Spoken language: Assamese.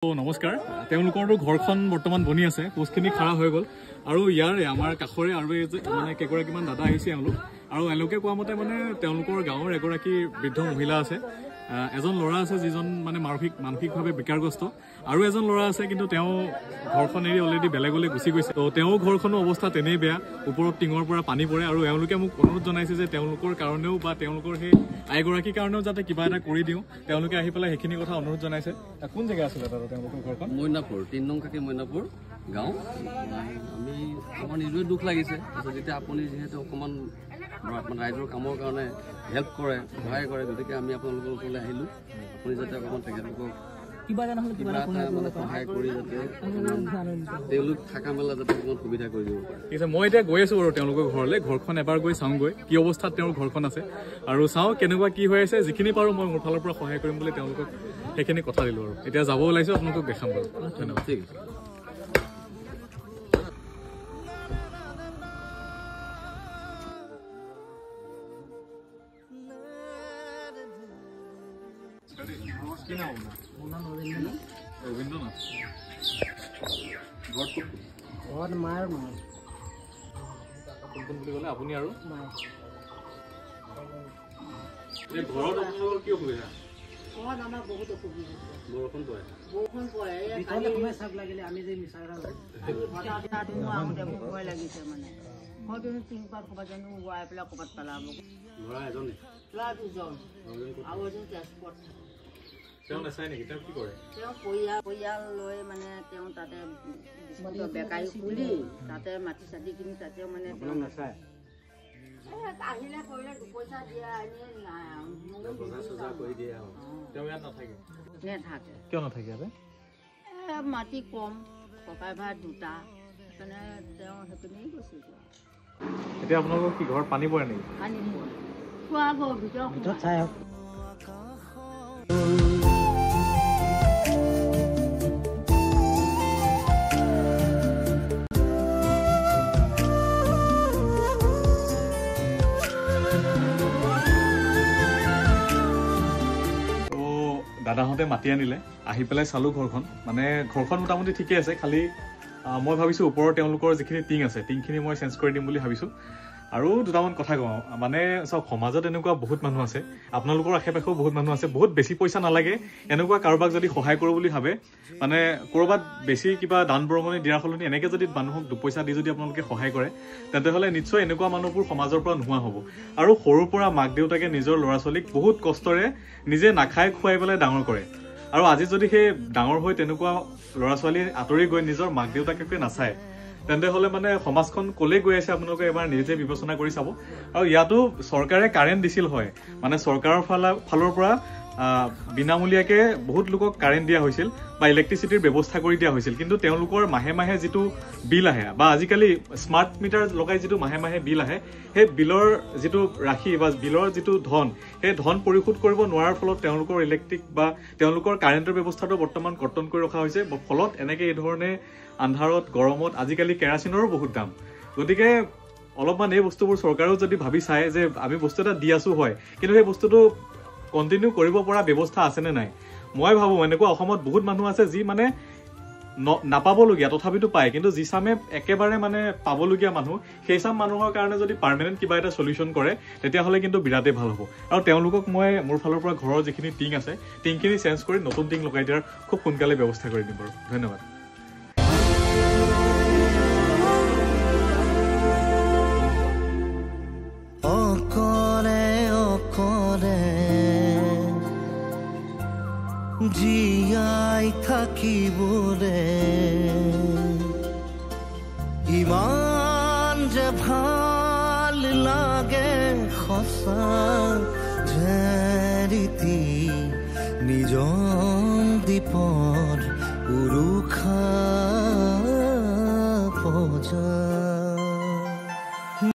নমস্কাৰ তেওঁলোকৰটো ঘৰখন বৰ্তমান বনি আছে পোষ্টখিনি খাৰা হৈ গ'ল আৰু ইয়াৰে আমাৰ কাখৰে আৰু মানে কেগৰাকীমান দাদা আহিছে আৰু এওঁলোকে কোৱা মতে মানে তেওঁলোকৰ গাঁৱৰ এগৰাকী বৃদ্ধ মহিলা আছে এজন ল'ৰা আছে যিজন মানে মানসিকভাৱে বিকাৰগ্ৰস্ত আৰু এজন ল'ৰা আছে কিন্তু তেওঁ ঘৰখন এৰি অলৰেডি বেলেগলৈ গুচি গৈছে তো তেওঁ ঘৰখনৰ অৱস্থা তেনেই বেয়া ওপৰত টিঙৰ পৰা পানী পৰে আৰু এওঁলোকে মোক অনুৰোধ জনাইছে যে তেওঁলোকৰ কাৰণেও বা তেওঁলোকৰ সেই আইগৰাকীৰ কাৰণেও যাতে কিবা এটা কৰি দিওঁ তেওঁলোকে আহি পেলাই সেইখিনি কথা অনুৰোধ জনাইছে কোন জেগা আছিলে দাদা তেওঁলোকৰ ঘৰখন মইনাপুৰ ৩ নং কাকি মইনাপুৰ গাঁও আমি আমাৰ নিজৰে দুখ লাগিছে যেতিয়া আপুনি যিহেতু অকণমান ৰাইজৰ কামৰ কাৰণে হেল্প কৰে সহায় কৰে গতিকে আমি আপোনালোকৰ ওচৰলৈ আহিলোঁ আপুনি যাতে অকণমান তেখেতলোকক কিবা এটা মানে সহায় কৰি যাতে তেওঁলোক থকা মেলা যাতে অকণমান সুবিধা কৰি দিব পাৰে ঠিক আছে মই এতিয়া গৈ আছোঁ বাৰু তেওঁলোকৰ ঘৰলৈ ঘৰখন এবাৰ গৈ চাওঁগৈ কি অৱস্থাত তেওঁৰ ঘৰখন আছে আৰু চাওঁ কেনেকুৱা কি হৈ আছে যিখিনি পাৰোঁ মই মোৰ ফালৰ পৰা সহায় কৰিম বুলি তেওঁলোকক সেইখিনি কথা দিলোঁ আৰু এতিয়া যাব ওলাইছোঁ আপোনালোকক দেখাম বাৰু ধন্যবাদ ঠিক আছে ৰবীন্দ্ৰনাথ ঘৰত মাৰ কোন কোন বুলি ক'লে আপুনি আৰু ঘৰত আপোনালোকৰ কি অসুবিধা ঘৰত আমাৰ বহুত অসুবিধা বৰষুণ পৰে চাপ লাগিলে আমি যে মিছা ভয় লাগিছে মানে হয়তো টিংপাত ক'ৰবাত জানো উৰাই পেলাই ক'ৰবাত পেলাব ল'ৰা এজনে ল'ৰা দুজন আৰু এজন তেজপুৰত থাকে তেওঁ নাচায় নেকি তেওঁ কি কৰে তেওঁ পৰিয়াল লৈ মানে তেওঁ তাতে বেকাৰী খুলি তাতে মাটি চাটি কিনি তাতে মানে তেওঁ নাচায় আহিলে কৰিলে দুপইচা দিয়া এনেই তেওঁ ইয়াত নাথাকে নেথাকে কিয় নাথাকে মাটি কম ককাই ভাই দুটা সেইকাৰণে তেওঁ সেইপিনেই গৈছে এতিয়া আপোনালোকৰ কি ঘৰত পানী পৰে নেকি পানী খোৱা গ'ল ভিতৰত চাই দাদাহঁতে মাতি আনিলে আহি পেলাই চালোঁ ঘৰখন মানে ঘৰখন মোটামুটি ঠিকে আছে খালি মই ভাবিছোঁ ওপৰৰ তেওঁলোকৰ যিখিনি টিং আছে টিংখিনি মই চেঞ্জ কৰি দিম বুলি ভাবিছোঁ আৰু দুটামান কথা কওঁ মানে চাওক সমাজত এনেকুৱা বহুত মানুহ আছে আপোনালোকৰ আশে পাশেও বহুত মানুহ আছে বহুত বেছি পইচা নালাগে এনেকুৱা কাৰোবাক যদি সহায় কৰোঁ বুলি ভাবে মানে ক'ৰবাত বেছি কিবা দান বৰঙণি দিয়াৰ সলনি এনেকৈ যদি মানুহক দুপইচা দি যদি আপোনালোকে সহায় কৰে তেন্তে হ'লে নিশ্চয় এনেকুৱা মানুহবোৰ সমাজৰ পৰা নোহোৱা হ'ব আৰু সৰুৰ পৰা মাক দেউতাকে নিজৰ ল'ৰা ছোৱালীক বহুত কষ্টৰে নিজে নাখাই খুৱাই পেলাই ডাঙৰ কৰে আৰু আজি যদি সেই ডাঙৰ হৈ তেনেকুৱা ল'ৰা ছোৱালী আঁতৰি গৈ নিজৰ মাক দেউতাকে নাচায় তেন্তে হ'লে মানে সমাজখন ক'লে গৈ আছে আপোনালোকে এবাৰ নিজে বিবেচনা কৰি চাব আৰু ইয়াতো চৰকাৰে কাৰেণ্ট দিছিল হয় মানে চৰকাৰৰ ফালৰ পৰা বিনামূলীয়াকে বহুত লোকক কাৰেণ্ট দিয়া হৈছিল বা ইলেক্ট্ৰিচিটিৰ ব্যৱস্থা কৰি দিয়া হৈছিল কিন্তু তেওঁলোকৰ মাহে মাহে যিটো বিল আহে বা আজিকালি স্মাৰ্ট মিটাৰ লগাই যিটো মাহে মাহে বিল আহে সেই বিলৰ যিটো ৰাশি বা বিলৰ যিটো ধন সেই ধন পৰিশোধ কৰিব নোৱাৰাৰ ফলত তেওঁলোকৰ ইলেক্ট্ৰিক বা তেওঁলোকৰ কাৰেণ্টৰ ব্যৱস্থাটো বৰ্তমান কৰ্তন কৰি ৰখা হৈছে ফলত এনেকৈ এই ধৰণে আন্ধাৰত গৰমত আজিকালি কেৰাচিনৰো বহুত দাম গতিকে অলপমান এই বস্তুবোৰ চৰকাৰেও যদি ভাবি চায় যে আমি বস্তু এটা দি আছোঁ হয় কিন্তু সেই বস্তুটো কণ্টিনিউ কৰিব পৰা ব্যৱস্থা আছেনে নাই মই ভাবোঁ এনেকুৱা অসমত বহুত মানুহ আছে যি মানে নাপাবলগীয়া তথাপিতো পায় কিন্তু যি চামে একেবাৰে মানে পাবলগীয়া মানুহ সেই চাম মানুহৰ কাৰণে যদি পাৰ্মানেণ্ট কিবা এটা চলিউশ্যন কৰে তেতিয়াহ'লে কিন্তু বিৰাটেই ভাল হ'ব আৰু তেওঁলোকক মই মোৰ ফালৰ পৰা ঘৰৰ যিখিনি টিং আছে টিংখিনি চেঞ্জ কৰি নতুন টিং লগাই দিয়াৰ খুব সোনকালে ব্যৱস্থা কৰি দিম বাৰু ধন্যবাদ জীয়াই থাকিবলে ইমান যে ভাল লাগে সঁচা যে ৰীতি নিজন দ্বীপত